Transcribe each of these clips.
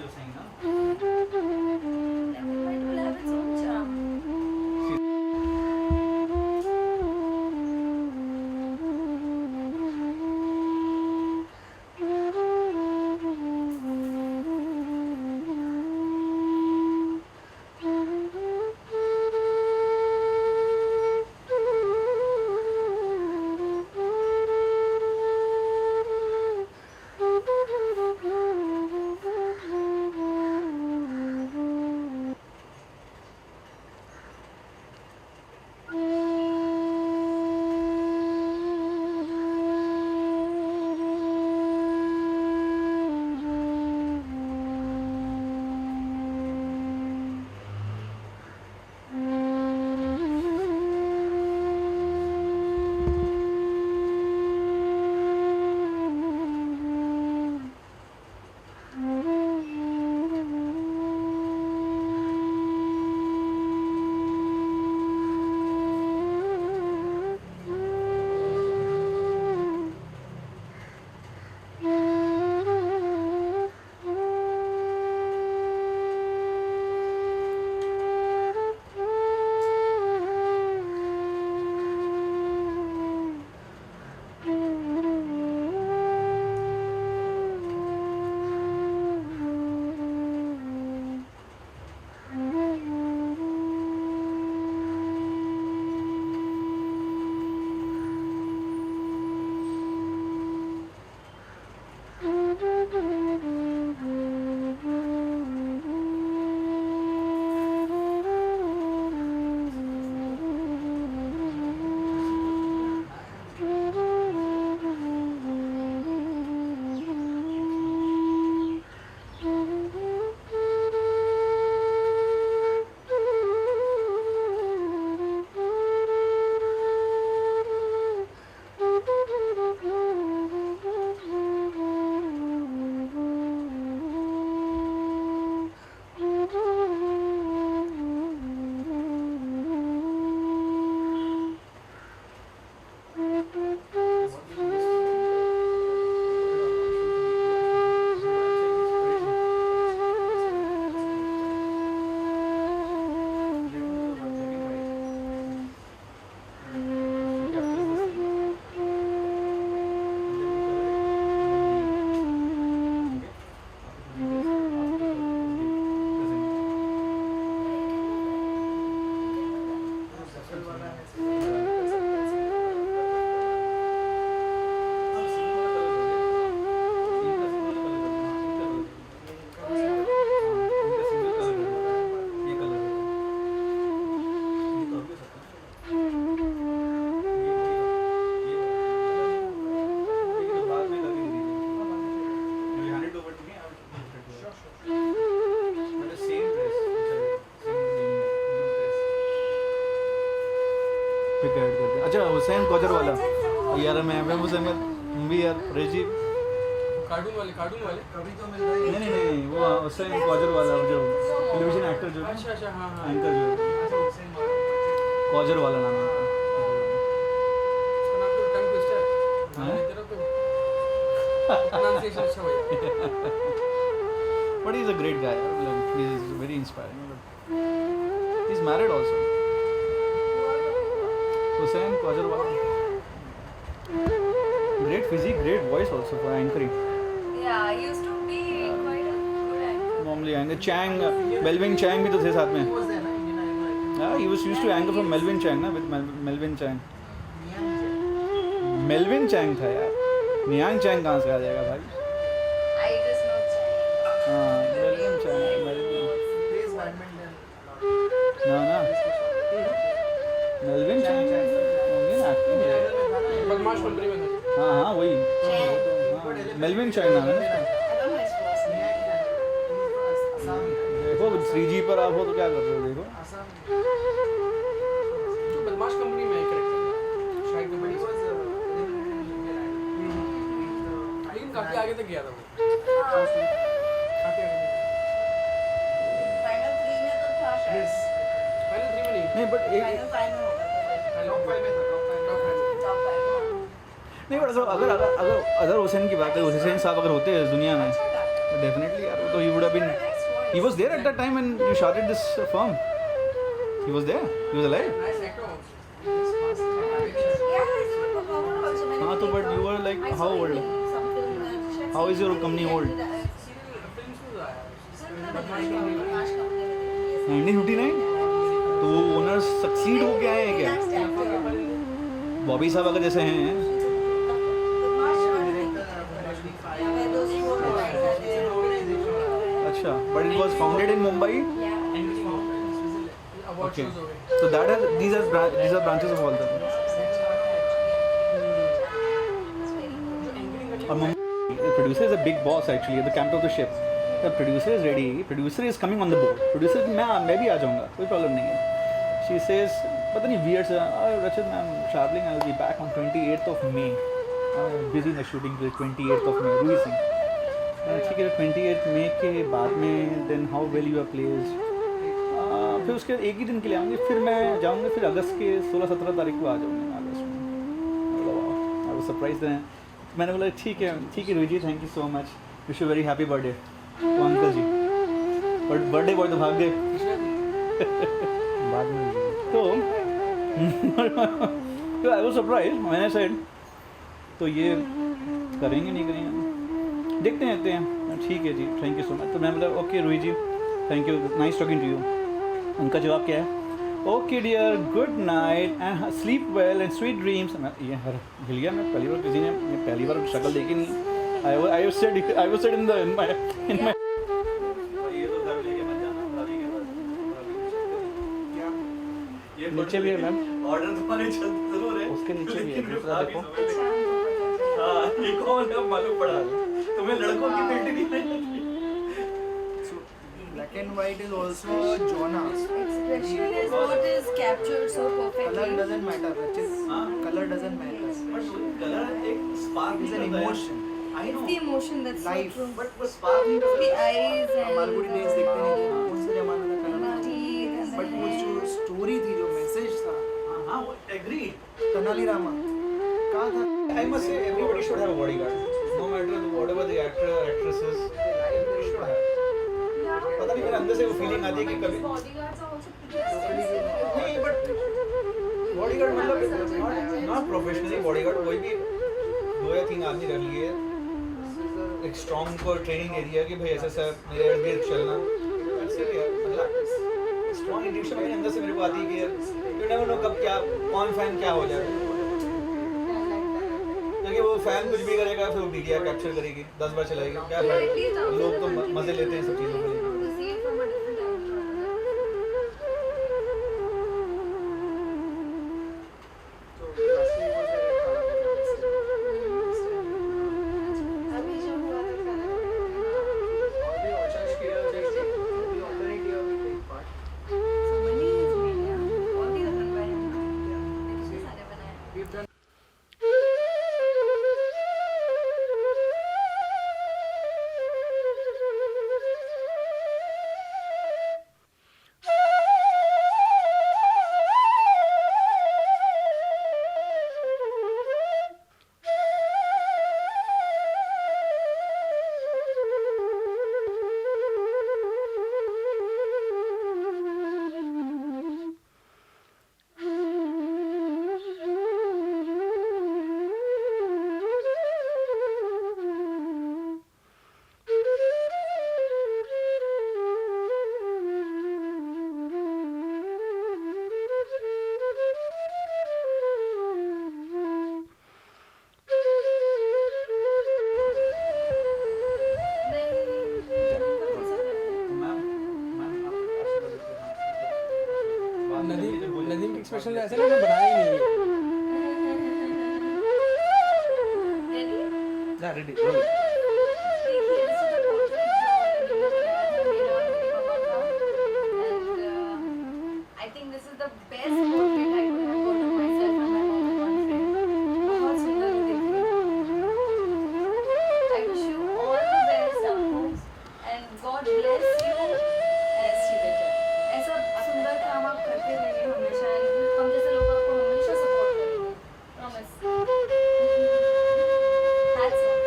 you're saying, no? Lemon white will have its own charm. अच्छा Hussain Coser वाला यार मैं हुसैन भी यार रेजी कार्टून वाले कभी तो मिल रहा है। नहीं वो हुसैन कोजर वाला जो टेलीविजन एक्टर जो अच्छा हाँ एंकर जो कोजर वाला नाम है उसका नाम तो टंग ट्विस्टर हाँ? तेरा तो प्रोनाउंसिएशन अच्छा हुआ But he's a great guy. He's very inspiring. He's married also. Hussain Qajarwala. Great physique, great voice also for anchoring. Yeah, I used to be quite a good actor. Normally anchor Chang, Melvin Chang भी तो थे साथ में. He was there ना Indian Idol. Yeah, he used to anchor from Melvin Chang ना with Melvin Chang. Melvin Chang था यार. Niang Chang कहाँ से आ जाएगा भाई? I just know Chang. हाँ, Melvin Chang. Plays badminton. ना Melvin Chang. होंगे ना acting है. बदमाश कंपनी में था हाँ वही. Melvin Chang नाम है ना. I don't know his first name. देखो 3G पर आप हो तो क्या कर रहे हो देखो. जो बदमाश कंपनी में है कैरेक्टर शायद तो बड़ी लेकिन काफी आगे तक गया था वो काफी आगे Final 3 में तो था शायद. फाइनल 3 में नहीं नहीं बट एक Final 5 में होगा Top 5 में था, top 5 में। तो. Top 5 नहीं बट अगर हुसैन की बात है हुसैन साहब अगर होते इस दुनिया में definitely. यार, तो he would have been. He was there at that time when you started this firm. He was there. He was alive. Nice actor also. Yeah, he's a good performer also. मैंने हाँ, तो but देखा। you were like I how saw old? him in some film, शायद How is your Sydney company में old? he did, Films में आया है। Film में बदमाश company में देखी है। 1959. तो वो ओनर सक्सीड हो गया है क्या? Next actor। बॉबी साहब अगर जैसे हैं. बदमाश वाले देखी है। Yeah, where those four guys are there. अच्छा. But it was founded in Mumbai. Yeah. Award Okay. shows हो गए। So that are these are branches of all the. और the producer is a big boss actually at the camp of the ship. The producer is ready. Producer is coming on the board. Producer मैं भी आ जाऊँगा. कोई problem नहीं है. She says पता नहीं weird सा. Rachit मैं traveling. I will be back on 28th of May. Busy in the shooting till 28th of May. Ruhi Singh. ठीक है 28th May के बाद में then how well you are placed. फिर उसके एक ही दिन के लिए आऊँगी. फिर मैं जाऊँगी. फिर अगस्त के 16-17 तारीख को आ जाऊँगी अगस्त में. I was surprised then. मैंने बोला ठीक है Rohit ji thank you so much wish you very happy birthday तो uncle ji but birthday boy तो भाग गए बाद में तो आई वाज सरप्राइज मैंने सेड तो ये करेंगे नहीं करेंगे देखते हैं ठीक है जी थैंक यू सो मच तो मैंने बोला okay Rohit ji thank you nice talking to you उनका जवाब क्या है okay dear good night and sleep well and sweet dreams ये हर हिल गया मैं पहली बार शक्ल देखी नहीं I was said in my ये तो घर लेके मत जाना अभी के ये नीचे भी है मैम ऑर्डर तुम्हारे चलते जरूर है उसके नीचे भी है दूसरा देखो हां ये कौन है मालूम पड़ा तुम्हें लड़कों की पेंटिंग नहीं Black and white is also genre. Expression is what is captured so Color perfectly. doesn't matter. हाँ? Color doesn't matter. But colour एक spark It's an emotion. I know It's the emotion that's so Life. true. But वो spark नहीं The eyes and Malgudi days देखते नहीं थे कौन सा जमाना था colour teeth and but the वो hair. जो स्टोरी थी जो मैसेज था हां वो एग्रीड तेनाली रामा कहाँ था I must say everybody should have a bodyguard. No matter whatever the actor or actress is, they should have. पता नहीं मेरे अंदर से वो फीलिंग आती है कि कभी Bodyguards are also pretty expensive. नहीं बट बॉडीगार्ड मतलब नॉट प्रोफेशनली बॉडीगार्ड कोई भी 2 या 3 आदमी रख लिए एक स्ट्रॉन्ग को ट्रेनिंग दे दिया कि भाई ऐसा सर मेरे इर्द गिर्द चलना ऐसे भी है मतलब स्ट्रॉन्ग इंट्यूशन मेरे अंदर से मेरे को आती है कि यू नेवर नो कब क्या कौन फैन क्या हो जाए क्योंकि वो फैन कुछ भी करेगा फिर वो मीडिया कैप्चर करेगी 10 बार चलाएगी क्या फायदा लोग तो मजे लेते हैं सब चीज़ों को लेकर To see it from a different angle. अभी जो हुआ था खाना so many is made, yeah. All these are done by him. कितने सारे बनाए. नदीम के एक्सप्रेशन ऐसे ना बनाया ही नहीं है जा ready I think this is the best portrait I could have got of myself and my mom and one friend. बहुत सुंदर दिख रही है. I wish you all the best, Ankush, and God bless you as Shivata. ऐसा सुंदर काम आप करते रहिए हमेशा. हम जैसे लोग आपको हमेशा सपोर्ट करेंगे. Promise. Hats off.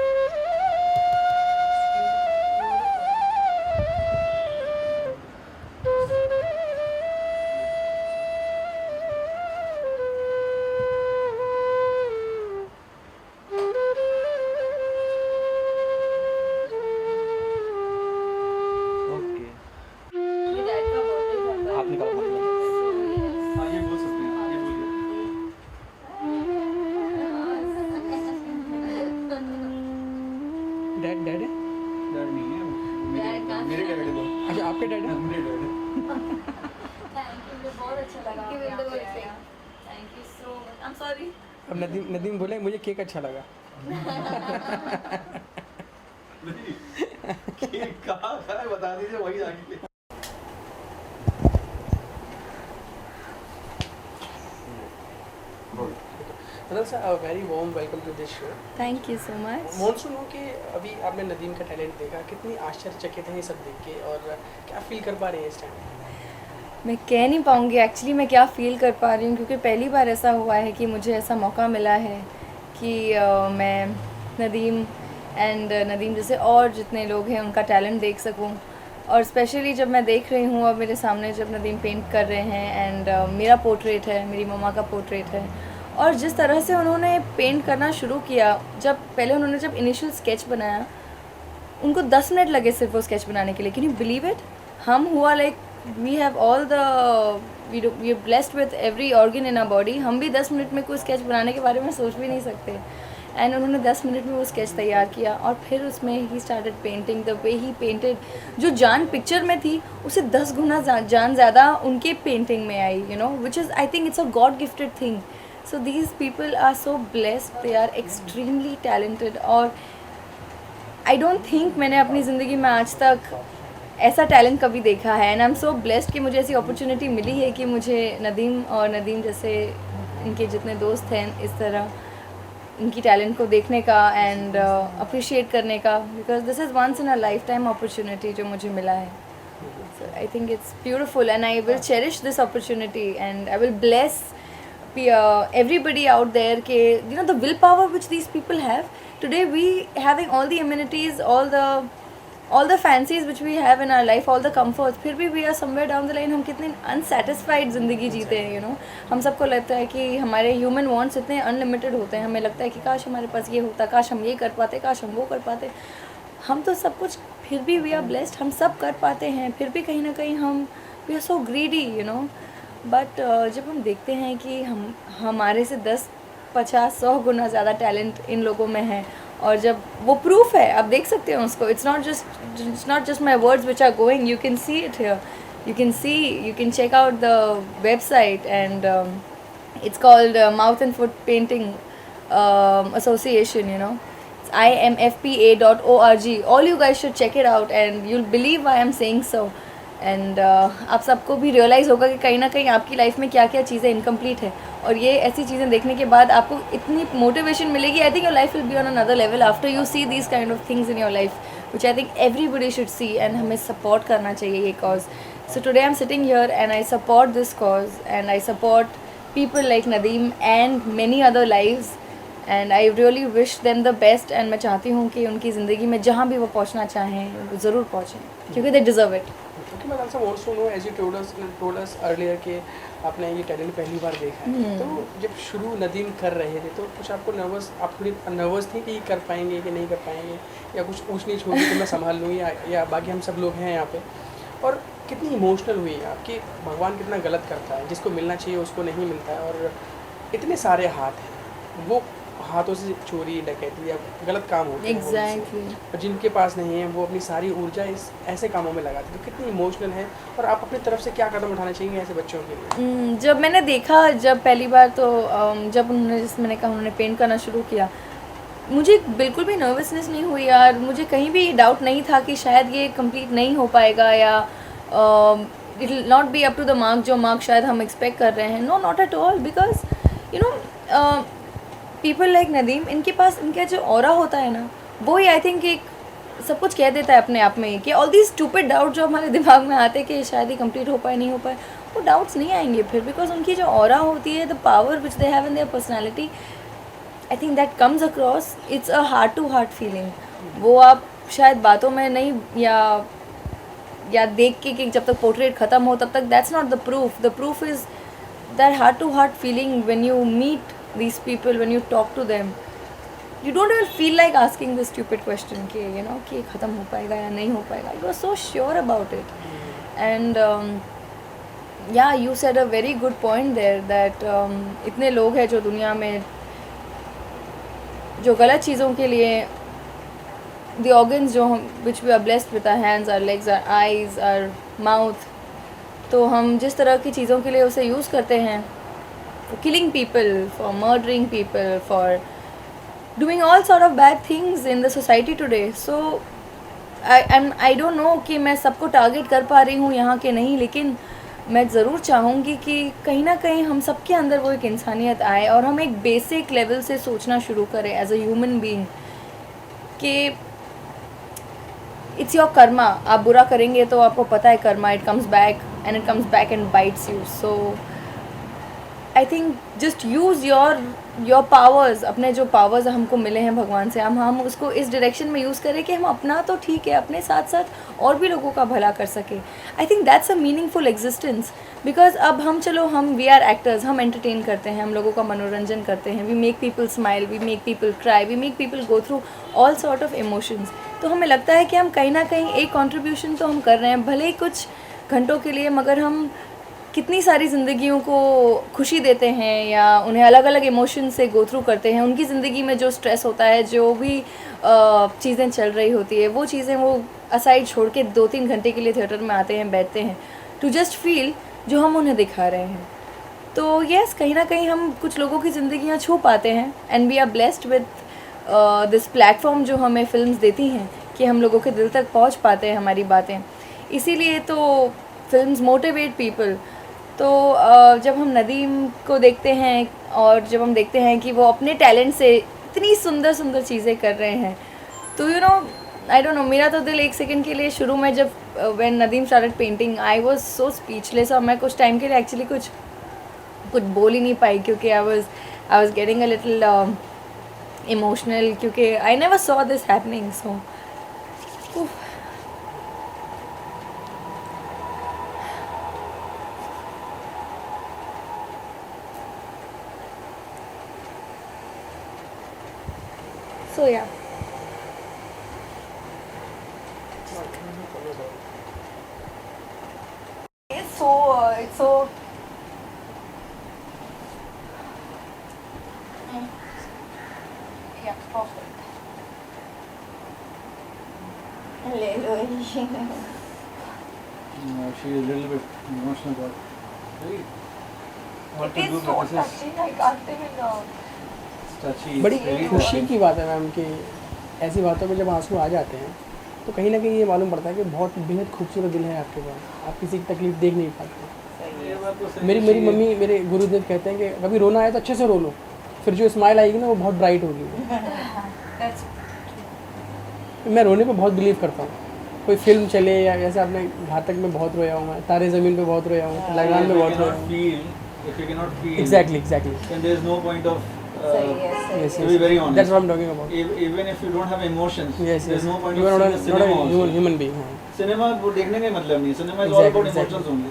आपके डैड हैं? थैंक यू, मुझे बहुत अच्छा लगा Thank you, आप यहाँ पे Window आया। Thank you so much. I am sorry. अब नदीम बोले मुझे केक अच्छा लगा। कहाँ बता दीजिए वही आगे। मतलब sir very warm welcome to this show. Thank you so much. Want to know कि अभी आपने नदीम का टैलेंट देखा, कितनी आश्चर्यचकित हैं ये सब देख के और क्या फील कर पा रहे हैं इस टाइम? मैं कह नहीं पाऊँगी एक्चुअली मैं क्या फ़ील कर पा रही हूँ, क्योंकि पहली बार ऐसा हुआ है कि मुझे ऐसा मौका मिला है कि मैं नदीम नदीम जैसे और जितने लोग हैं उनका टैलेंट देख सकूँ। और स्पेशली जब मैं देख रही हूँ अब मेरे सामने जब नदीम पेंट कर रहे हैं एंड मेरा पोर्ट्रेट है, मेरी मम्मा का पोर्ट्रेट है, और जिस तरह से उन्होंने पेंट करना शुरू किया, जब इनिशियल स्केच बनाया उनको 10 मिनट लगे सिर्फ वो स्केच बनाने के लिए। Can you believe it? हम हुआ like we have all the we are blessed with every organ in our body, हम भी 10 मिनट में कोई स्केच बनाने के बारे में सोच भी नहीं सकते। एंड उन्होंने 10 मिनट में वो स्केच तैयार किया और फिर उसमें he started painting the way he painted. जो जान पिक्चर में थी उससे 10 गुना जान ज़्यादा उनके पेंटिंग में I, you know, which is I think it's a God gifted thing. So these people are so blessed, they are extremely talented. और आई डोंट थिंक मैंने अपनी ज़िंदगी में आज तक ऐसा टैलेंट कभी देखा है। And I am so blessed कि मुझे ऐसी अपॉर्चुनिटी मिली है कि मुझे नदीम जैसे इनके जितने दोस्त हैं इस तरह इनकी टैलेंट को देखने का एंड अप्रिशिएट करने का, because this is once in a life time opportunity जो मुझे मिला है। So I think it's beautiful and I will cherish this opportunity and I will bless everybody out there ke you know the willpower which these people have today, we having all the amenities, all the fancies which we have in our life, all the comforts, फिर भी we are somewhere down the line हम कितने unsatisfied ज़िंदगी जीते हैं, you know। हम सबको लगता है कि हमारे human wants इतने unlimited होते हैं, हमें लगता है कि काश हमारे पास ये होता, काश हम ये कर पाते, काश हम वो कर पाते। हम तो सब कुछ फिर भी we are blessed, हम सब कर पाते हैं, फिर भी कहीं ना कहीं हम we are so greedy, you know। But जब हम देखते हैं कि हमारे से 10, 50, 100 गुना ज़्यादा टैलेंट इन लोगों में है, और जब वो प्रूफ है, आप देख सकते हैं उसको, it's not just my words which are going, you can see it here, you can check out the website and it's called Mouth and Foot Painting Association, you know, it's imfpa.org. all you guys should check it out and you'll believe why I'm saying so. And आप सबको भी realise होगा कि कहीं ना कहीं आपकी life में क्या क्या चीज़ें इनकम्प्लीट है, और ये ऐसी चीज़ें देखने के बाद आपको इतनी मोटिवेशन मिलेगी। I think your life will be on another level after you see these kind of things in your life, which I think everybody should see, and हमें सपोर्ट करना चाहिए ये cause. So today I am sitting here and I support this cause and I support people like Nadeem and many other lives, and I really wish them the best. And मैं चाहती हूँ कि उनकी ज़िंदगी में जहाँ भी वो पहुँचना चाहें वो ज़रूर पहुँचें, क्योंकि दे डिज़र्व इट। ओके, मैं also wants to know as you told us earlier कि आपने ये टैलेंट पहली बार देखा है, तो जब शुरू नदीम कर रहे थे तो कुछ आपको आप थोड़ी नर्वस थी कि ये कर पाएंगे कि नहीं कर पाएंगे, या कुछ ऊँच नीच होगी तो मैं संभाल लूँगी, या बाकी हम सब लोग हैं यहाँ पे? और कितनी इमोशनल हुई आप कि भगवान कितना गलत करता है, जिसको मिलना चाहिए उसको नहीं मिलता है, और इतने सारे हाथ हैं, वो हाथों से चोरी डकैती या गलत काम होते हैं एग्जैक्टली, और जिनके पास नहीं है वो अपनी सारी ऊर्जा इस ऐसे कामों में लगाते हैं। तो कितनी इमोशनल है, और आप अपनी तरफ से क्या कदम उठाना चाहिए ऐसे बच्चों के लिए? जब मैंने देखा जब पहली बार, तो जब उन्होंने, जैसे मैंने कहा, उन्होंने पेंट करना शुरू किया, मुझे बिल्कुल भी नर्वसनेस नहीं हुई यार। मुझे कहीं भी डाउट नहीं था कि शायद ये कंप्लीट नहीं हो पाएगा, या it will not be up to the mark, जो मार्क शायद हम एक्सपेक्ट कर रहे हैं। No, not at all, because you know people like Nadeem, इनके पास इनका जो ऑरा होता है ना, वो ही आई थिंक एक सब कुछ कह देता है अपने आप में, कि ऑल दीज स्टूपिड डाउट जो हमारे दिमाग में आते हैं कि शायद ही कंप्लीट हो पाए, नहीं हो पाए, वो डाउट्स नहीं आएंगे फिर, बिकॉज उनकी जो ऑरा होती है, the power which they have in their personality, I think that comes across. It's a heart to heart feeling. वो आप शायद बातों में नहीं, या देख के कि जब तक पोर्ट्रेट ख़त्म हो तब तक, that's not the proof. The proof is that heart to heart feeling when you meet these people, when you talk to them, you don't even feel like asking the stupid question कि you know कि ख़त्म हो पाएगा या नहीं हो पाएगा। You are so sure about it, and yeah, you said a very good point there that इतने लोग हैं जो दुनिया में जो गलत चीज़ों के लिए the organs जो हम which we are blessed with, our hands, our legs, our eyes, our mouth, तो हम जिस तरह की चीज़ों के लिए उसे यूज़ करते हैं, for killing people, for murdering people, for doing all sort of bad things in the society today. So I don't know कि मैं सबको टारगेट कर पा रही हूँ यहाँ के नहीं, लेकिन मैं ज़रूर चाहूँगी कि कहीं ना कहीं हम सबके अंदर वो एक इंसानियत आए और हम एक बेसिक लेवल से सोचना शुरू करें एज अ ह्यूमन बीइंग कि इट्स योर कर्मा. आप बुरा करेंगे तो आपको पता है Karma, it comes back and bytes you. So I think just use your powers. अपने जो पावर्स हमको मिले हैं भगवान से, हम उसको इस डायरेक्शन में यूज़ करें कि हम अपना तो ठीक है, अपने साथ साथ और भी लोगों का भला कर सकें. I think that's a meaningful existence. Because अब हम वी आर एक्टर्स, हम एंटरटेन करते हैं, हम लोगों का मनोरंजन करते हैं. We make people smile, we make people cry, we make people go through all sort of emotions. तो हमें लगता है कि हम कहीं ना कहीं एक कॉन्ट्रीब्यूशन तो हम कर रहे हैं, भले ही कुछ घंटों के लिए, मगर हम कितनी सारी ज़िंदगियों को खुशी देते हैं या उन्हें अलग अलग इमोशन से गो थ्रू करते हैं. उनकी ज़िंदगी में जो स्ट्रेस होता है, जो भी चीज़ें चल रही होती है, वो चीज़ें वो असाइड छोड़ के 2-3 घंटे के लिए थिएटर में आते हैं, बैठते हैं टू जस्ट फील जो हम उन्हें दिखा रहे हैं. तो यस, कहीं ना कहीं हम कुछ लोगों की ज़िंदगियाँ छू पाते हैं and we are blessed with this platform जो हमें फिल्म्स देती हैं कि हम लोगों के दिल तक पहुंच पाते हैं हमारी बातें. इसीलिए तो फिल्म्स मोटिवेट पीपल. तो जब हम नदीम को देखते हैं और जब हम देखते हैं कि वो अपने टैलेंट से इतनी सुंदर सुंदर चीज़ें कर रहे हैं, तो you know I don't know, मेरा तो दिल एक सेकंड के लिए शुरू में जब when Nadeem started painting, I was so speechless. और मैं कुछ टाइम के लिए एक्चुअली कुछ बोल ही नहीं पाई क्योंकि I was getting a little emotional, क्योंकि I never saw this happening. So yeah. It's so yeah, perfect. ले लो ये. She is a little bit emotional about really what to It's do, so but this is touching, I can't even touchy. It's बड़ी very खुशी touching. की बात है ma'am कि ऐसी बातों में जब आंसू आ जाते हैं तो कहीं ना कहीं ये मालूम पड़ता है कि बहुत बेहद खूबसूरत दिल है आपके पास. आप किसी की तकलीफ देख नहीं पाते. ये बात तो सही मेरी है. मम्मी, मेरे गुरुदेव कहते हैं कि कभी रोना आए तो अच्छे से रो लो, फिर जो स्माइल आएगी ना वो बहुत ब्राइट होगी. That's मैं रोने पे बहुत बिलीव करता हूँ. कोई फिल्म चले या जैसे आपने घातक में बहुत रोया हूँ, मैं तारे ज़मीन पे बहुत रोया हूँ, लगान में बहुत रोया हूँ. If you cannot feel, Exactly. then there is no point of Yes, to be very honest. That's what I'm talking about. Even if you don't have emotions, Yes. there's no point You of are seeing not a a cinema also. human being. हाँ. Cinema वो देखने का मतलब नहीं. Cinema is all about Exactly. emotions only.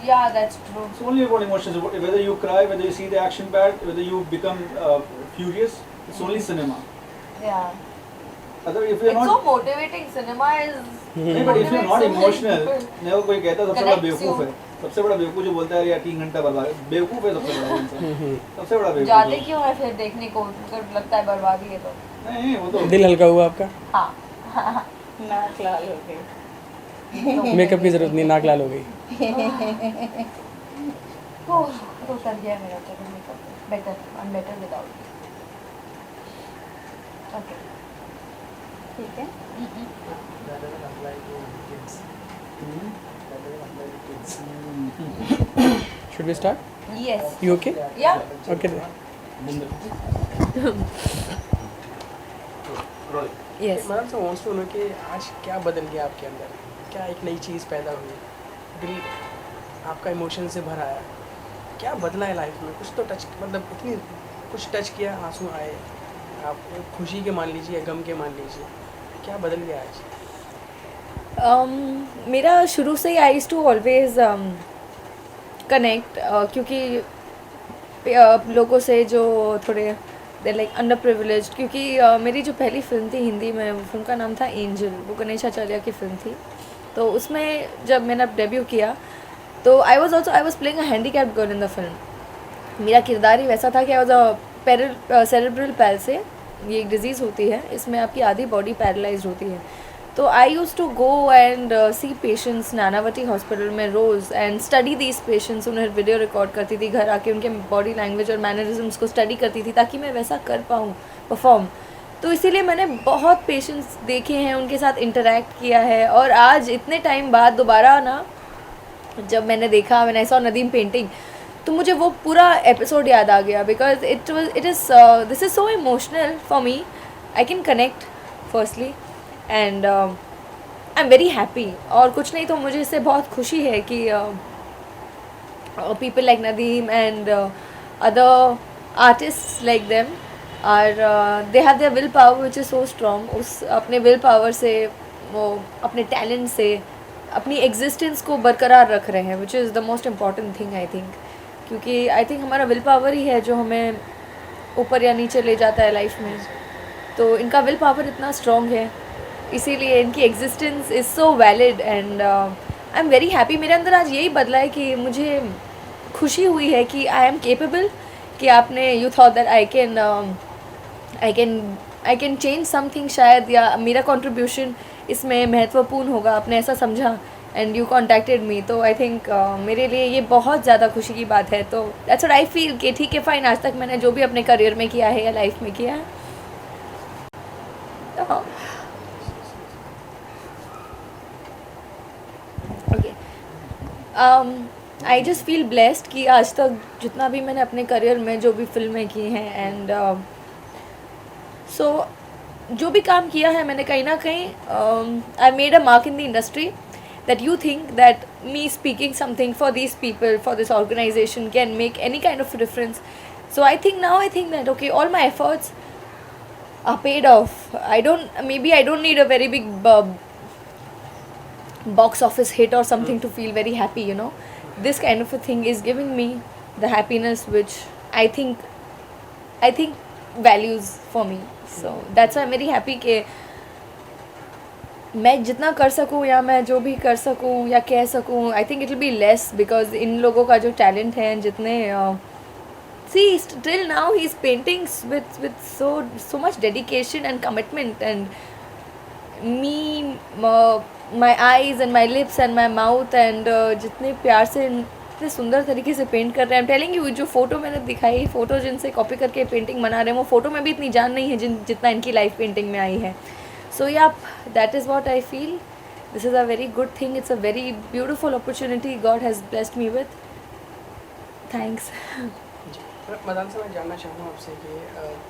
yeah, that's true. It's only about emotions. Whether you cry, whether you see the action bad, whether you become furious, it's only cinema. Yeah. Other if you're It's so not, motivating. Cinema is. नहीं, but if you're not emotional, मेरे को कोई कहता है सबसे बड़ा Connects बेवकूफ you. है. सबसे बड़ा बेवकूफ जो बोलता है यार 3 घंटा बर्बाद, बेवकूफ है सबसे बड़ा इंसान. सबसे बड़ा बेवकूफ. जाते क्यों है फिर देखने को, अगर लगता है बर्बादी है तो. नहीं वो तो दिल हल्का हुआ आपका? हाँ. नाक लाल हो गई. मेकअप की जरूरत नहीं, नाक लाल हो गई. तो कर गया मेरा तो makeup. Better, I am better without. Okay. ठीक है. Should we start? Yes. You okay? Yeah. Okay. then. Yes. Madam से वांट्स टू नो कि आज क्या बदल गया आपके अंदर, क्या एक नई चीज़ पैदा हुई, दिल आपका इमोशन से भरा है, क्या बदला है लाइफ में? कुछ तो टच, मतलब इतनी कुछ टच किया, आंसू आए, आप खुशी के मान लीजिए या गम के मान लीजिए, क्या बदल गया आज? मेरा शुरू से ही आई यूज़ टू ऑलवेज कनेक्ट, क्योंकि लोगों से जो थोड़े दे लाइक अंडर प्रिविलेज्ड, क्योंकि मेरी जो पहली फिल्म थी हिंदी में, वो फिल्म का नाम था एंजल. वो गणेश आचार्य की फिल्म थी. तो उसमें जब मैंने डेब्यू किया तो I was playing a handicapped girl in the film. मेरा किरदार ही वैसा था कि I was a cerebral palsy ये एक डिज़ीज़ होती है, इसमें आपकी आधी बॉडी पैरालाइज्ड होती है। तो I use to go and see patients Nanavati hospital में रोज़ एंड स्टडी दीज पेशेंट्स। उन्हें वीडियो रिकॉर्ड करती थी, घर आके उनके बॉडी लैंग्वेज और मैनरिज्म्स को स्टडी करती थी ताकि मैं वैसा कर पाऊँ परफॉर्म। तो इसीलिए मैंने बहुत पेशेंट्स देखे हैं, उनके साथ इंटरेक्ट किया है। और आज इतने टाइम बाद दोबारा ना जब मैंने देखा, मैंने सॉ नदीम पेंटिंग, तो मुझे वो पूरा एपिसोड याद आ गया because it is this is so emotional for me. I can connect firstly and I am very happy. और कुछ नहीं तो मुझे इससे बहुत खुशी है कि people like Nadeem and other artists like them are they have their willpower which is so strong. उस अपने willpower से, वो अपने talent से अपनी existence को बरकरार रख रहे हैं, which is the most important thing I think. क्योंकि I think हमारा willpower ही है जो हमें ऊपर या नीचे ले जाता है लाइफ में। तो इनका willpower इतना strong है, इसीलिए इनकी existence is so valid and I am very happy. मेरे अंदर आज यही बदला है कि मुझे खुशी हुई है कि आई एम केपेबल, कि आपने you thought that I can change something शायद, या मेरा कंट्रीब्यूशन इसमें महत्वपूर्ण होगा, आपने ऐसा समझा एंड यू कॉन्टैक्टेड मी। तो आई थिंक मेरे लिए ये बहुत ज़्यादा खुशी की बात है। तो दैट्स व्हाट आई फील कि ठीक है फाइन, आज तक मैंने जो भी अपने करियर में किया है या लाइफ में किया है। तो आई जस्ट फील ब्लेस्ड कि आज तक जितना भी मैंने अपने करियर में जो भी फिल्में की हैं एंड सो जो भी काम किया है मैंने कहीं ना कहीं I made a mark in the industry that you think that me speaking something for this people, for this organization can make any kind of difference. So I think now I think that okay, all my efforts are paid off. I don't need a very big box office hit or something to feel very happy, you know. This kind of a thing is giving me the happiness which I think values for me. So that's why I'm very happy कि मैं जितना कर सकूँ या मैं जो भी कर सकूँ या कह सकूँ, I think it will be less because इन लोगों का जो talent है, जितने see till now he's painting with so much dedication and commitment, and me my eyes and my lips and my mouth and जितने प्यार से इतने सुंदर तरीके से पेंट कर रहे हैं. I'm telling you, जो फ़ोटो मैंने दिखाई, फ़ोटो जिनसे कॉपी करके पेंटिंग बना रहे हैं, वो फ़ोटो में भी इतनी जान नहीं है जितना इनकी लाइव पेंटिंग में आई है. So yeah, that is what I feel. This is a very good thing. It's a very beautiful opportunity God has blessed me with. Thanks. Madan से मैं जानना चाहूँगा आपसे कि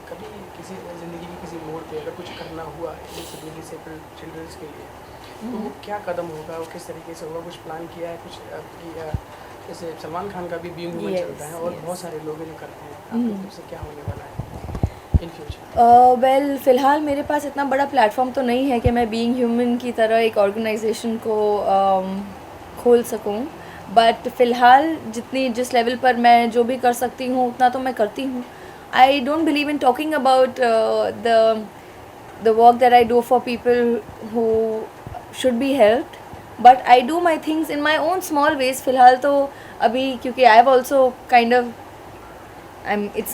कभी किसी ज़िंदगी के किसी मोड़ पे अगर कुछ करना हुआ है डिसेबल चिल्ड्रंस के लिए, तो वो क्या कदम होगा, वो किस तरीके से होगा, कुछ प्लान किया है, कुछ जैसे सलमान खान का भी बीइंग ह्यूमन चलता है और बहुत सारे लोग जो करते हैं, आपकी तरफ से क्या होने वाला है इन फ्यूचर? वेल फ़िलहाल मेरे पास इतना बड़ा प्लेटफॉर्म तो नहीं है कि मैं बीइंग ह्यूमन की तरह एक ऑर्गेनाइजेशन को खोल सकूं, बट फ़िलहाल जिस लेवल पर मैं जो भी कर सकती हूँ उतना तो मैं करती हूँ. I don't believe in talking about the work that I do for people who should be helped, but I do my things in my own small ways. फ़िलहाल तो अभी क्योंकि I have also kind of it's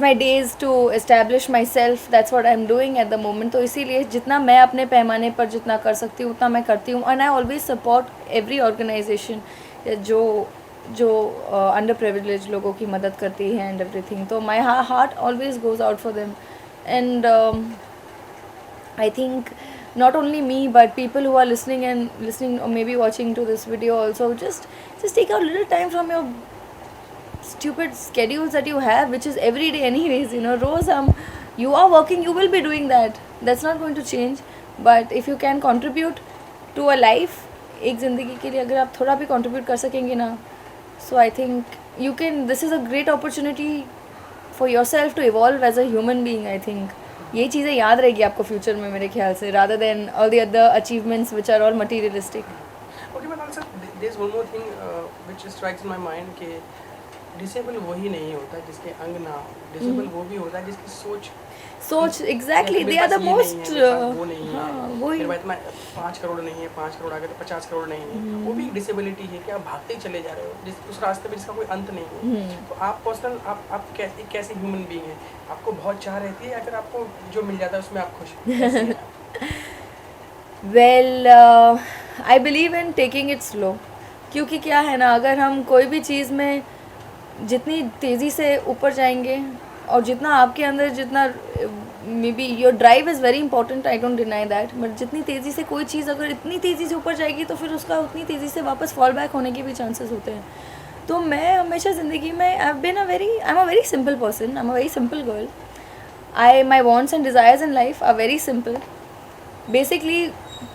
my days to establish myself. That's what I'm doing at the moment. तो इसीलिए जितना मैं अपने पैमाने पर जितना कर सकती हूँ उतना मैं करती हूँ. and I always support every organization जो अंडर प्रिविलेज लोगों की मदद करती है and everything. तो my heart always goes out for them, and I think not only me but people who are listening or maybe watching to this video also, just take out a little time from your stupid schedules that you have, which is every day anyways, you know. Rose you are working, you will be doing that, that's not going to change. But if you can contribute to a life, एक ज़िंदगी के लिए अगर आप थोड़ा भी contribute कर सकेंगे ना, so I think you can, this is a great opportunity for yourself to evolve as a human being. I think ये चीज़ें याद रहेगी आपको फ्यूचर में मेरे ख्याल से, rather than all the other achievements which are all materialistic. Okay, but also there's one more thing which strikes in my mind कि डिसेबल वही नहीं होता जिसके अंग ना हो, डिसेबल वो भी होता है जिसकी सोच exactly they are the most वो नहीं है, हाँ वही मेरे पास में 5 करोड़ नहीं है, 5 करोड़ आ गए तो 50 करोड़ नहीं है, वो भी एक डिसेबिलिटी है कि आप भागते ही चले जा रहे हो उस रास्ते में जिसका कोई अंत नहीं है। तो आप पर्सनल आप कैसे ह्यूमन बीइंग है, आपको बहुत चाह रहती है या फिर आपको जो मिल जाता है उसमें आप खुश कैसे हैं आप? Well I believe in taking it slow, क्योंकि क्या है ना, अगर हम कोई भी चीज़ में जितनी तेज़ी से ऊपर जाएंगे और जितना आपके अंदर जितना may be your drive is very important, I don't deny that, but जितनी तेज़ी से कोई चीज़ अगर इतनी तेज़ी से ऊपर जाएगी तो फिर उसका उतनी तेज़ी से वापस फॉल बैक होने के भी चांसेस होते हैं। तो मैं हमेशा ज़िंदगी में I am a very simple person, I am a very simple girl, my wants and desires in life are very simple. Basically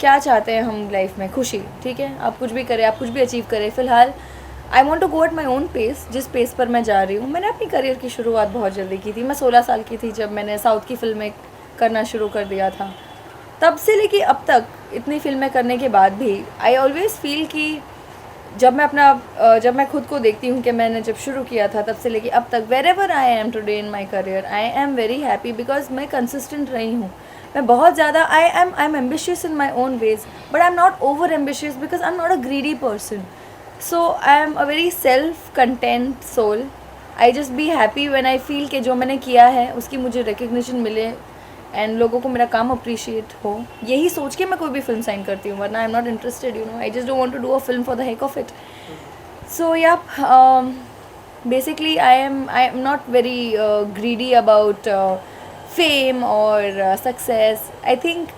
क्या चाहते हैं हम लाइफ में? खुशी, ठीक है, आप कुछ भी करें, आप कुछ भी अचीव करें। फ़िलहाल I want to go at my own pace, जिस पेस पर मैं जा रही हूँ। मैंने अपनी करियर की शुरुआत बहुत जल्दी की थी, मैं 16 साल की थी जब मैंने साउथ की फ़िल्में करना शुरू कर दिया था। तब से लेके अब तक इतनी फ़िल्में करने के बाद भी आई ऑलवेज़ फील कि जब मैं खुद को देखती हूँ कि मैंने जब शुरू किया था तब से लेके अब तक, wherever I am today in my career, I am very happy because मैं कंसिस्टेंट रही हूँ। मैं बहुत ज़्यादा I am ambitious in my own ways, but I am not over ambitious because I am not a greedy person. So I am a very self-content soul. I just be happy when I feel कि जो मैंने किया है उसकी मुझे recognition मिले and लोगों को मेरा काम अप्रिशिएट हो। यही सोच के मैं कोई भी फिल्म साइन करती हूँ, वरना I am not interested, you know, I just don't want to do a film for the heck of it. So yeah basically I am not very greedy about fame और success. I think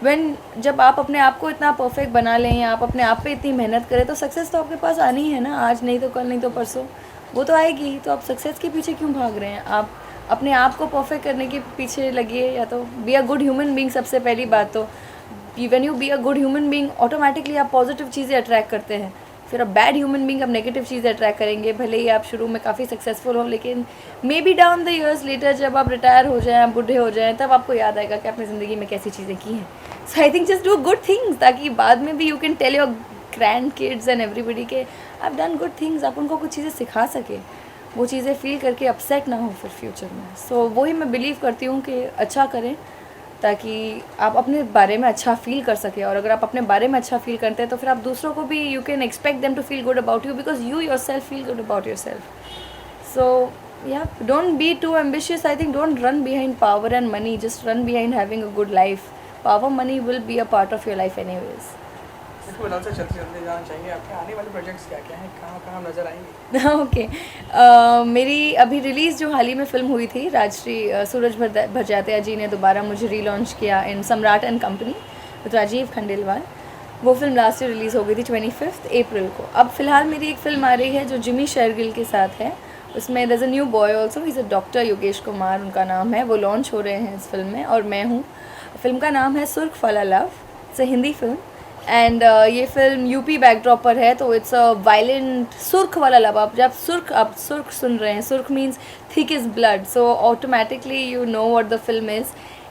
जब आप अपने आप को इतना perfect बना लें या आप अपने आप पे इतनी मेहनत करें तो सक्सेस तो आपके पास आनी है ना, आज नहीं तो कल, नहीं तो परसों, वो तो आएगी। तो आप सक्सेस के पीछे क्यों भाग रहे हैं? आप अपने आप को परफेक्ट करने के पीछे लगिए, या तो be a good human being. सबसे पहली बात तो when you be a good human being automatically आप पॉजिटिव चीज़ें अट्रैक्ट करते हैं। फिर अब बैड ह्यूमन बीइंग आप नेगेटिव चीज़ें अट्रैक्ट करेंगे। भले ही आप शुरू में काफ़ी सक्सेसफुल हो, लेकिन may be down the years later जब आप रिटायर हो जाएं, आप बूढ़े हो जाएं, तब आपको याद आएगा कि आपने ज़िंदगी में कैसी चीज़ें की हैं। So I think just do good things, ताकि बाद में भी you can tell your grandkids and everybody के I have done good things. आप उनको कुछ चीज़ें सिखा सके, वो चीज़ें फील करके अपसेट ना हो फिर फ्यूचर में। सो वही मैं बिलीव करती हूँ कि अच्छा करें ताकि आप अपने बारे में अच्छा फील कर सकें, और अगर आप अपने बारे में अच्छा फील करते हैं तो फिर आप दूसरों को भी you can expect them to feel good about you because you yourself feel good about yourself. So yeah don't be too ambitious. I think don't run behind power and money, just run behind having a good life. Power money will be a part of your life anyways. इसको बता से चलते चलते जाना चाहेंगे आपके आने वाले प्रोजेक्ट्स क्या क्या हैं, कहाँ कहाँ नजर आएंगे? ओके मेरी अभी रिलीज़ जो हाल ही में फ़िल्म हुई थी, राजश्री सूरज भरजातिया जी ने दोबारा मुझे रीलॉन्च किया in Samrat and company with Rajeev Khandelwal. वो फिल्म लास्ट ईयर रिलीज़ हो गई थी 25 अप्रैल को। अब फ़िलहाल मेरी एक फ़िल्म आ रही है जो जिमी शेरगिल के साथ है। उसमें there is a new boy also, he is a doctor, Yogesh Kumar उनका नाम है। वो लॉन्च हो रहे हैं इस फिल्म में और मैं हूँ। फिल्म का नाम है सुर्ख वाला love, it's a Hindi film and ये फिल्म यूपी बैकड्रॉप पर है। तो इट्स अ वायलेंट सुर्ख वाला लव। आप सुर्ख सुन रहे हैं, सुर्ख means thick is blood, so automatically you know what the film is.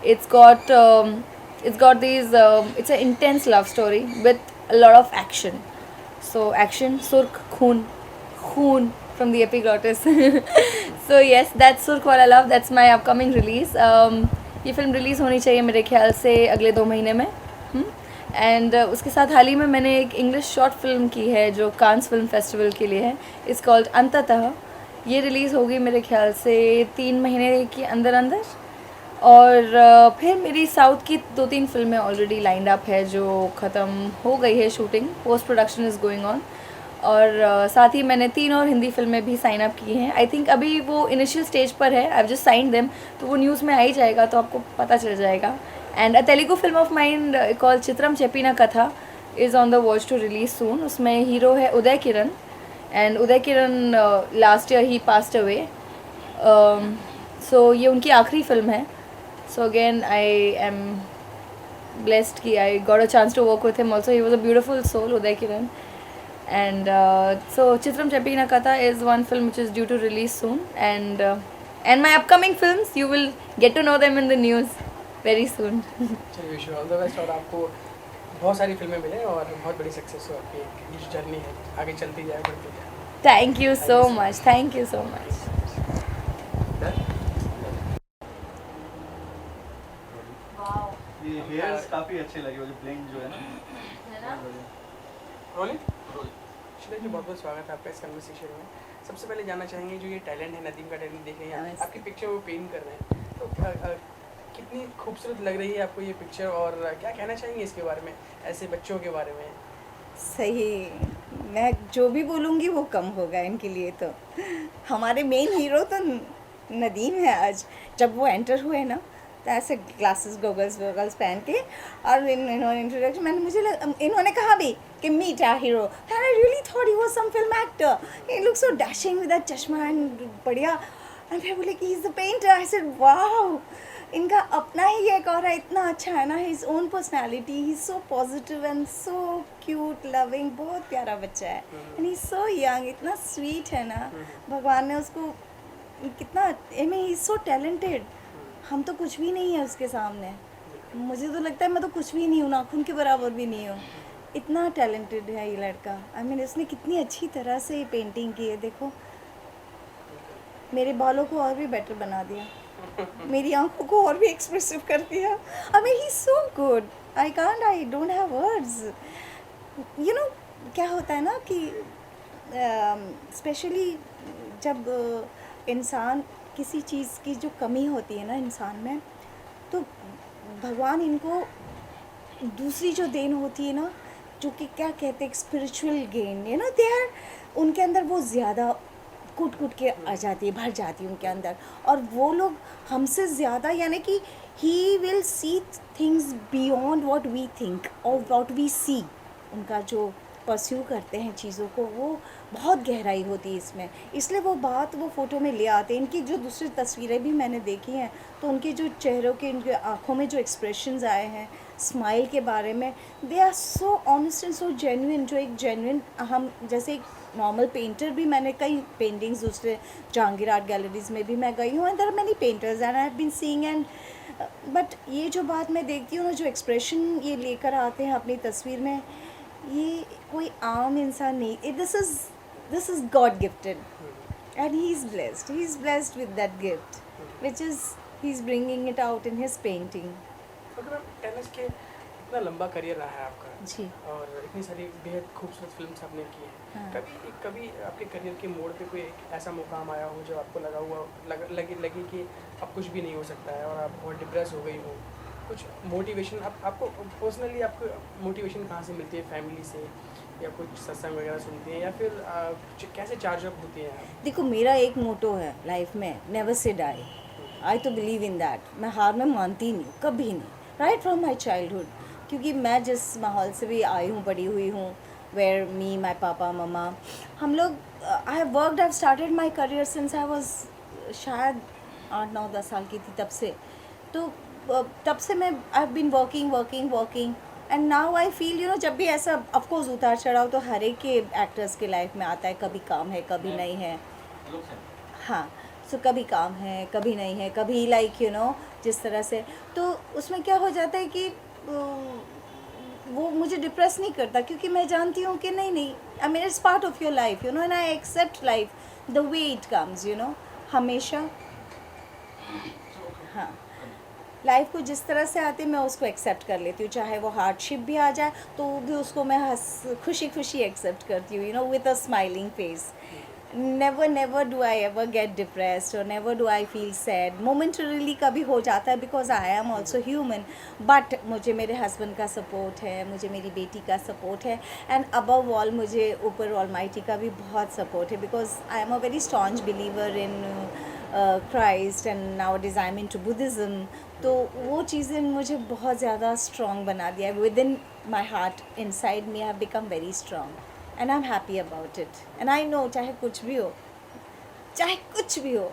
It's got these it's a intense love story with a lot of action. So action, सुर्ख, खून from the epiglottis. So yes, that's सुर्ख वाला love, that's my upcoming release. ये film release होनी चाहिए मेरे ख्याल से अगले 2 महीने में। एंड उसके साथ हाल ही में मैंने एक इंग्लिश शॉर्ट फिल्म की है जो कांस फिल्म फेस्टिवल के लिए है। इट्स कॉल्ड अंततः। ये रिलीज़ होगी मेरे ख्याल से 3 महीने के अंदर। और फिर मेरी साउथ की 2-3 फिल्में ऑलरेडी लाइंड अप है जो ख़त्म हो गई है shooting, post production is going on. और साथ ही मैंने 3 और हिंदी फिल्में भी साइन अप की हैं। आई थिंक अभी वो इनिशियल स्टेज पर है, I have just sign them, तो वो न्यूज़ में आ ही जाएगा तो आपको पता चल जाएगा। And a Telugu film of mind called Chitram Cheppina Katha is on the watch to release soon. उसमें हीरो है Uday Kiran and Uday Kiran last year he passed away. So ये उनकी आखिरी फिल्म है। So again I am blessed कि I got a chance to work with him also. He was a beautiful soul, Uday Kiran. And so Chitram Chepina Katha is one film which is due to release soon, and my upcoming films you will get to know them in the news very soon. चलिए wish you all the best और आपको बहुत सारी फिल्में मिले और बहुत बड़ी सक्सेस हो आपकी ये जो जर्नी है आगे चलती जाए, बढ़ती जाए। Thank you so much, thank you so much. Wow. ये हेयर्स काफ़ी अच्छे लगे, वो जो ब्लेंड जो है ना. है ना? रोलिंग शिला जी, बहुत बहुत स्वागत है आपका इस कन्वर्सेशन में. सबसे पहले जानना चाहेंगे जो ये टैलेंट है, नदीम का टैलेंट देख रहे हैं, नमस्ते. आपकी पिक्चर वो पेंट कर रहे हैं, तो कितनी खूबसूरत लग रही है आपको ये पिक्चर, और क्या कहना चाहेंगे इसके बारे में, ऐसे बच्चों के बारे में? सही. मैं जो भी बोलूँगी वो कम होगा इनके लिए. तो हमारे मेन हीरो तो नदीम है. आज जब वो एंटर हुए ना, तो ऐसे ग्लासेस गोगल्स पहन के, और इन्होंने इंट्रोडक्शन, इन्होंने कहा भी कि meet our hero, and I really thought he was some film actor. He look so dashing with that chashma and बढ़िया. एंड फिर बोले कि he is the painter. I said wow, इनका अपना ही एक और है, इतना अच्छा है ना, his own personality. He is so positive and so cute loving. बहुत प्यारा बच्चा है. And he is so young, इतना स्वीट है ना. भगवान ने उसको कितना, I mean he is so talented. हम तो कुछ भी नहीं है उसके सामने. मुझे तो लगता है मैं तो कुछ भी नहीं हूँ, नाखून के बराबर भी नहीं हूँ. इतना टैलेंटेड है ये लड़का. आई मीन इसने कितनी अच्छी तरह से पेंटिंग की है. देखो, मेरे बालों को और भी बेटर बना दिया, मेरी आंखों को और भी एक्सप्रेसिव कर दिया. I mean he is so good. I don't have words. You know क्या होता है ना कि स्पेशली जब इंसान किसी चीज़ की जो कमी होती है ना इंसान में, तो भगवान इनको दूसरी जो देन होती है ना, जो कि क्या कहते हैं spiritual gain, you know, they are, उनके अंदर वो ज़्यादा कूट के आ जाती है, भर जाती है उनके अंदर. और वो लोग हमसे ज़्यादा, यानी कि he will see things beyond what we think और व्हाट वी सी. उनका जो परस्यू करते हैं चीज़ों को, वो बहुत गहराई होती है इसमें. इसलिए वो बात वो फ़ोटो में ले आते हैं. इनकी जो दूसरी तस्वीरें भी मैंने देखी हैं, तो उनके जो चेहरों के, उनके आँखों में जो एक्सप्रेशंस आए हैं स्माइल के बारे में, they are so honest and so genuine. जो एक जेन्युइन, हम जैसे एक नॉर्मल पेंटर भी, मैंने कई पेंटिंग्स दूसरे जहांगीर आर्ट गैलरीज में भी मैं गई हूँ, and there are many painters and I have been seeing. And but ये जो बात मैं देखती हूँ ना, जो एक्सप्रेशन ये लेकर आते हैं अपनी तस्वीर में, ये कोई आम इंसान नहीं. This is God gifted, and he is blessed with that gift which is he is bringing it out in his painting. Okay ma'am, tennis के इतना लंबा करियर रहा है आपका जी. और इतनी सारी बेहद खूबसूरत फिल्म्स आपने की हैं. हाँ. कभी आपके करियर के मोड़ पे कोई एक ऐसा मुकाम आया हो जो आपको लगे कि अब कुछ भी नहीं हो सकता है और आप बहुत डिप्रेस हो गई हो? कुछ मोटिवेशन आपको पर्सनली, आपको मोटिवेशन कहाँ से मिलती है? फैमिली से, या कुछ सत्संग वगैरह सुनती हैं, या फिर कैसे चार्ज अप होती हैं आप? देखो, मेरा एक मोटो है लाइफ में, नेवर से डाई. आई तो बिलीव इन दैट. मैं हार में मानती नहीं, कभी नहीं, राइट फ्रॉम माई चाइल्डहुड. क्योंकि मैं जिस माहौल से भी आई हूँ, बड़ी हुई हूँ, वेयर मी, माई पापा, ममा, हम लोग, I have worked, I have started my career since I was शायद 8-9-10 साल की थी तब से. तो तब से मैं I have been working and now I feel, you know, जब भी ऐसा, ऑफकोर्स उतार चढ़ाव तो हर एक के एक्टर्स के लाइफ में आता है. कभी काम है, कभी नहीं है. हाँ, सो कभी काम है, कभी नहीं है, कभी लाइक, यू नो, जिस तरह से. तो उसमें क्या हो जाता है कि वो मुझे डिप्रेस नहीं करता, क्योंकि मैं जानती हूँ कि नहीं, I mean it's part of your life, you know, and I accept life the way it comes, you know, हमेशा. हाँ, लाइफ को जिस तरह से आती है मैं उसको एक्सेप्ट कर लेती हूँ. चाहे वो हार्डशिप भी आ जाए तो भी उसको मैं खुशी एक्सेप्ट करती हूँ, you know, with a smiling face. never do I ever get depressed or never do I feel sad. Momentarily कभी हो जाता है because I am also human. But मुझे मेरे husband का support है, मुझे मेरी बेटी का support है, and above all मुझे ऊपर Almighty का भी बहुत support है, because I am a very staunch believer in Christ and nowadays I am into Buddhism. तो वो चीज़ें मुझे बहुत ज़्यादा strong बना दिया है. Within my heart, inside me, I have become very strong. And I'm happy about it. And I know चाहे कुछ भी हो,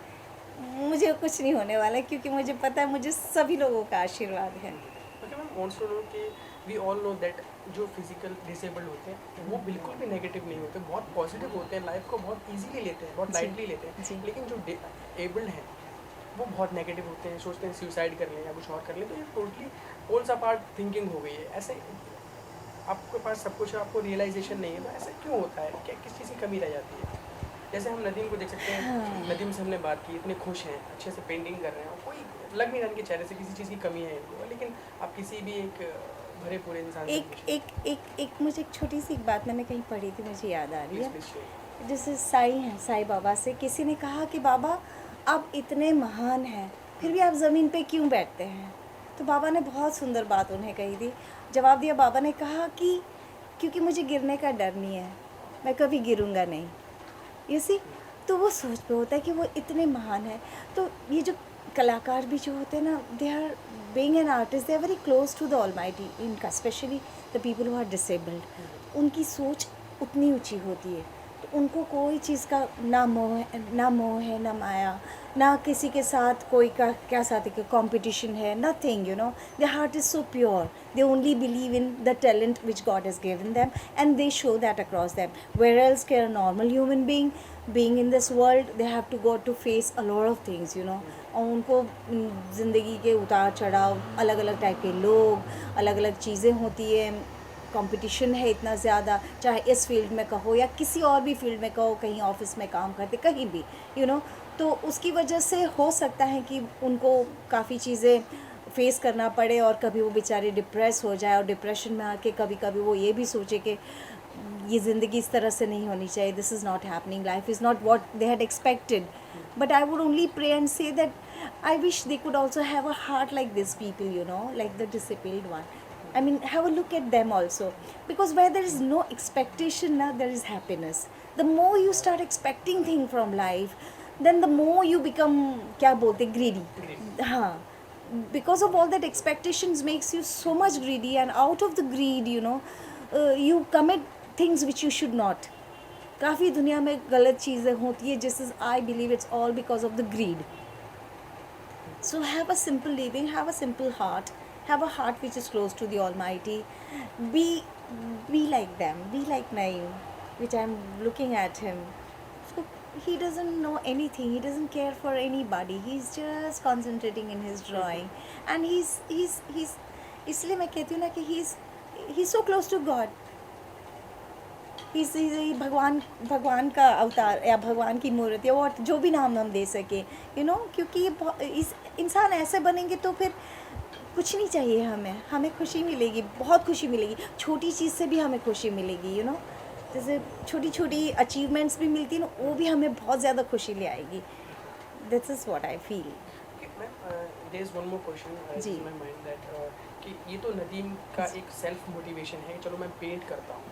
मुझे कुछ नहीं होने वाला है, क्योंकि मुझे पता है मुझे सभी लोगों का आशीर्वाद है. Okay ma'am, wants to know कि वी ऑल नो दैट जो फिजिकल डिसेबल्ड होते हैं वो बिल्कुल भी नेगेटिव नहीं होते, बहुत पॉजिटिव होते हैं, लाइफ को बहुत इजीली लेते हैं, बहुत लाइटली लेते जी. हैं. लेकिन जो एबल्ड हैं वो बहुत नेगेटिव होते हैं, सोचते हैं सुसाइड कर लें या कुछ और कर लें. तो ये टोटली पोल्स अपार्ट थिंकिंग हो गई है. ऐसे आपके पास सब कुछ है, आपको रियलाइजेशन नहीं है, तो ऐसा क्यों होता है? क्या किस चीज़ की कमी रह जाती है? जैसे हम नदीम को देख सकते हैं, हाँ। नदीम से हमने बात की, इतने खुश हैं, अच्छे से पेंटिंग कर रहे हैं, और कोई लग नहीं रहा इनके चेहरे से किसी चीज़ की कमी है इनको, लेकिन आप किसी भी एक भरे पूरे इंसान से एक मुझे एक छोटी सी एक बात मैंने कहीं पढ़ी थी, मुझे याद आ रही है। पूछिए। जैसे साईं हैं, साईं बाबा से किसी ने कहा कि बाबा आप इतने महान हैं फिर भी आप ज़मीन पे क्यों बैठते हैं? तो बाबा ने बहुत सुंदर बात उन्हें कही थी। जवाब दिया बाबा ने, कहा कि क्योंकि मुझे गिरने का डर नहीं है, मैं कभी गिरूंगा नहीं। यू सी, तो वो सोच पे होता है कि वो इतने महान है। तो ये जो कलाकार भी जो होते हैं ना, they are being an artist, they are very close to the almighty, इनका especially the people who are disabled, उनकी सोच उतनी ऊंची होती है। तो उनको कोई चीज़ का ना मोह है ना माया, ना किसी के साथ कोई का क्या साथ है कंपटीशन है, nothing, you know. Their heart is so pure, they only believe in the talent which God has given them, and they show that across them. Where else can a normal human being in this world, they have to go to face a lot of things, you know. और उनको ज़िंदगी के उतार चढ़ाव, अलग अलग type के लोग, अलग अलग चीज़ें होती है, कंपटीशन है इतना ज़्यादा, चाहे इस फील्ड में कहो या किसी और भी फील्ड में कहो, कहीं ऑफिस में काम करते, कहीं भी, यू नो। तो उसकी वजह से हो सकता है कि उनको काफ़ी चीज़ें फेस करना पड़े, और कभी वो बेचारे डिप्रेस हो जाए, और डिप्रेशन में आके कभी कभी वो ये भी सोचे कि ये ज़िंदगी इस तरह से नहीं होनी चाहिए, this is not happening, life is not what they had expected. But I would only pray and say that I wish they could also have a heart like this people, you know, like the disabled one. I mean, have a look at them also, because where there is no expectation, now there is happiness. The more you start expecting things from life, then the more you become, क्या बोलते, greedy. हाँ, because of all that expectations makes you so much greedy, and out of the greed, you know, you commit things which you should not. काफ़ी दुनिया में गलत चीज़ें होती है, जिस I believe it's all because of the greed. So have a simple living, have a simple heart, have a heart which is close to the Almighty. Be like them, be like Naeem, which I'm looking at him. So he doesn't know anything, he doesn't care for anybody, he's just concentrating in his drawing, and he's इसलिए मैं कहती हूँ ना कि he's so close to God. भगवान का अवतार या भगवान की मूर्ति, और जो भी नाम हम दे सके, यू नो, क्योंकि इस इंसान ऐसे बनेंगे तो फिर कुछ नहीं चाहिए हमें खुशी मिलेगी, बहुत खुशी मिलेगी, छोटी चीज़ से भी हमें खुशी मिलेगी, यू नो। जैसे छोटी छोटी अचीवमेंट्स भी मिलती है ना, वो भी हमें बहुत ज़्यादा खुशी ले आएगी। This is what I feel. There is one more question जी। इन माय माइंड दैट कि ये तो नदीम का एक सेल्फ मोटिवेशन है, चलो मैं पेंट करता हूँ,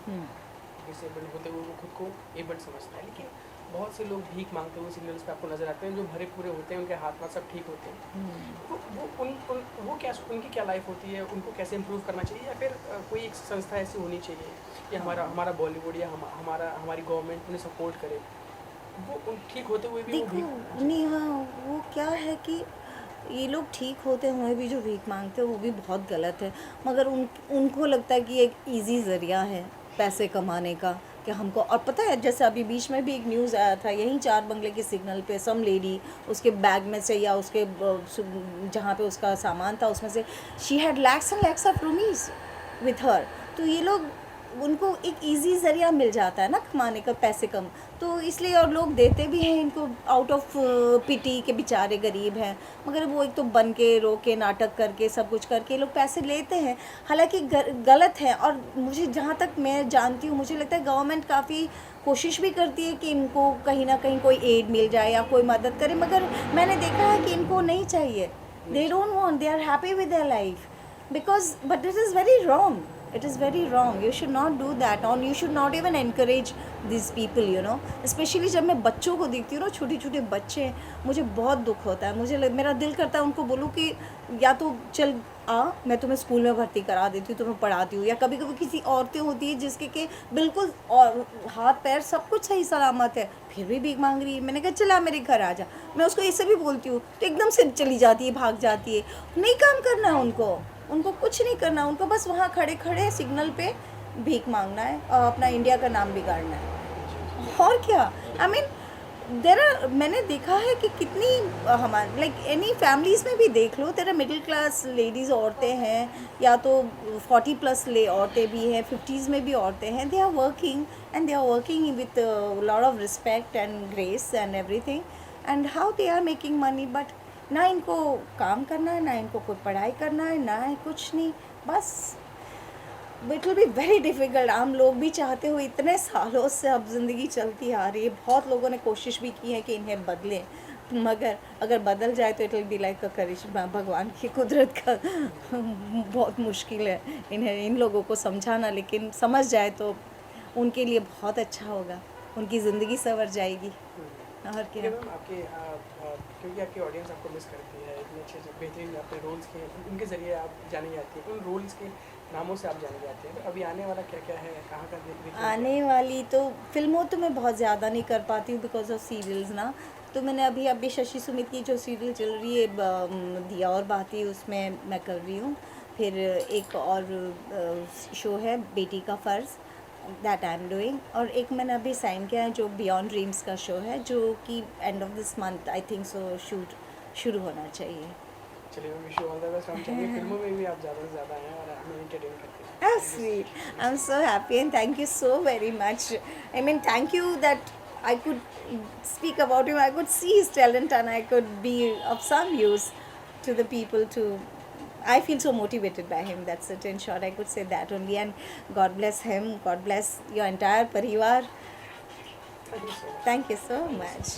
डिसेबल्ड होते हुए वो खुद को एबल समझता है, लेकिन बहुत से लोग भीख मांगते हुए सिग्नल्स पे आपको नजर आते हैं, जो भरे पूरे होते हैं, उनके हाथ में सब ठीक होते हैं, वो क्या, उनकी क्या लाइफ होती है, उनको कैसे इम्प्रूव करना चाहिए, या फिर कोई एक संस्था ऐसी होनी चाहिए कि हमारा बॉलीवुड या हमारी गवर्नमेंट उन्हें सपोर्ट करे, वो ठीक होते हुए भी वो देखो, भीख। नहीं, हाँ, वो क्या है कि ये लोग ठीक होते हुए भी जो भीख मांगते हैं वो भी बहुत गलत है, मगर उनको लगता है कि एक इजी ज़रिया है पैसे कमाने का, कि हमको। और पता है, जैसे अभी बीच में भी एक न्यूज़ आया था, यहीं 4 बंगले के सिग्नल पे सम लेडी, उसके बैग में से या उसके जहाँ पे उसका सामान था उसमें से she had lakhs and lakhs of rupees with her. तो ये लोग, उनको एक इजी ज़रिया मिल जाता है ना कमाने का, पैसे कम, तो इसलिए और लोग देते भी हैं इनको आउट ऑफ पिटी के बेचारे गरीब हैं, मगर वो एक तो बन के रो के नाटक करके सब कुछ करके लोग पैसे लेते हैं, हालांकि गलत है। और मुझे जहाँ तक मैं जानती हूँ, मुझे लगता है गवर्नमेंट काफ़ी कोशिश भी करती है कि इनको कहीं ना कहीं कोई एड मिल जाए या कोई मदद करे, मगर मैंने देखा है कि इनको नहीं चाहिए, they don't want, they are happy with their life, because but it is very wrong, it is very wrong, you should not do that, or you should not even encourage these people, you know, especially जब मैं बच्चों को देखती हूँ ना, छोटे छोटे बच्चे, मुझे बहुत दुख होता है, मेरा दिल करता है उनको बोलूँ कि या तो चल आ, मैं तुम्हें स्कूल में भर्ती करा देती हूँ, तुम्हें पढ़ाती हूँ, या कभी कभी किसी औरतें होती है जिसके के बिल्कुल और हाथ पैर सब कुछ सही सलामत है, फिर भी भीख मांग रही है। मैंने कहा चला मेरे घर आ जा, मैं उसको ऐसे भी बोलती हूँ तो एकदम से चली जाती है, भाग जाती है। नहीं काम करना है उनको कुछ नहीं करना, उनको बस वहाँ खड़े खड़े सिग्नल पे भीख मांगना है और अपना इंडिया का नाम बिगाड़ना है, और क्या। आई मीन मैंने देखा है कि कितनी हमारे लाइक एनी फैमिलीज़ में भी देख लो, तेरा मिडिल क्लास लेडीज़ औरतें हैं या तो 40+ ले औरतें भी हैं, 50s में भी औरतें हैं, they are working and they are working with lot of respect and grace and everything, and how they are making money, but ना इनको काम करना है, ना इनको कोई पढ़ाई करना है, ना है कुछ नहीं, बस it will be very difficult. हम लोग भी चाहते हो, इतने सालों से अब ज़िंदगी चलती आ रही है, बहुत लोगों ने कोशिश भी की है कि इन्हें बदलें, मगर अगर बदल जाए तो it will be like a करिश्मा, भगवान की कुदरत का बहुत मुश्किल है इन्हें, इन लोगों को समझाना, लेकिन समझ जाए तो उनके लिए बहुत अच्छा होगा, उनकी ज़िंदगी संवर जाएगी। और ठीक क्या। है मैम, आपके क्योंकि आपकी ऑडियंस आपको मिस करती है, इतने अच्छे अच्छे बेहतरीन अपने रोल्स के उनके ज़रिए आप जानी जाती है, उन रोल्स के नामों से आप जाने जाते हैं, तो अभी आने वाला क्या क्या है, कहाँ का देखिए आने वाली तो फिल्मों तो मैं बहुत ज़्यादा नहीं कर पाती हूँ बिकॉज ऑफ सीरियल्स ना, तो मैंने अभी शशि सुमित की जो सीरियल चल रही है दिया और बाती, उसमें मैं कर रही हूँ। फिर एक और शो है बेटी का फ़र्ज़, दैट आई एम डूइंग, और एक मैंने अभी साइन किया है जो बियॉन्ड ड्रीम्स का शो है, जो कि end of this month I think so shoot शुरू होना चाहिए। चलिए मैं wish you all the best. हम चाहेंगे फिल्मों में भी आप ज़्यादा से ज़्यादा आएँ और हमें एंटरटेन करते हैं। How sweet. I'm so happy and thank you so very much. I mean, thank you that I could speak about him. I could see his talent and I could be of some use to the people to. I feel so motivated by him. That's it. In short, I could say that only. And God bless him. God bless your entire parivar. Thank you so much. Thank you so much.